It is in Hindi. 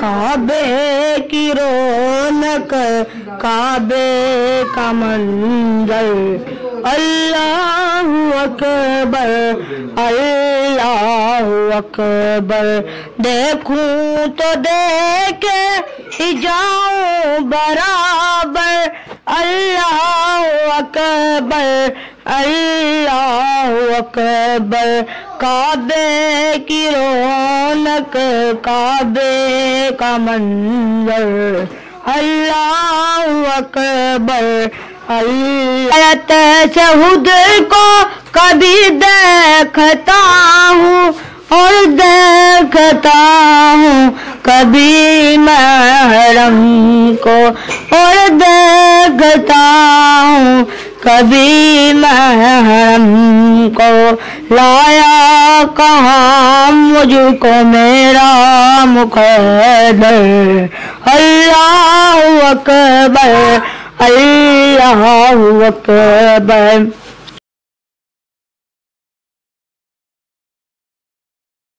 काबे की रौनक, काबे का मंजर, अल्लाहु अकबर, अल्लाहु अकबर। देखूं तो देखे ही जाऊं बराबर, अल्लाहु अकबर, अल्लाहु अकबर। काबे की रौनक, काबे का मंजर, अल्लाहु अकबर, अल्लाह। तशहुद को कभी देखता हूँ और देखता हूँ कभी महरम को, और देखता हूँ कभी महरम को। लाया कहाँ मुझको मेरा मुक़द्दर, अल्लाहु अकबर, अल्लाहु अकबर।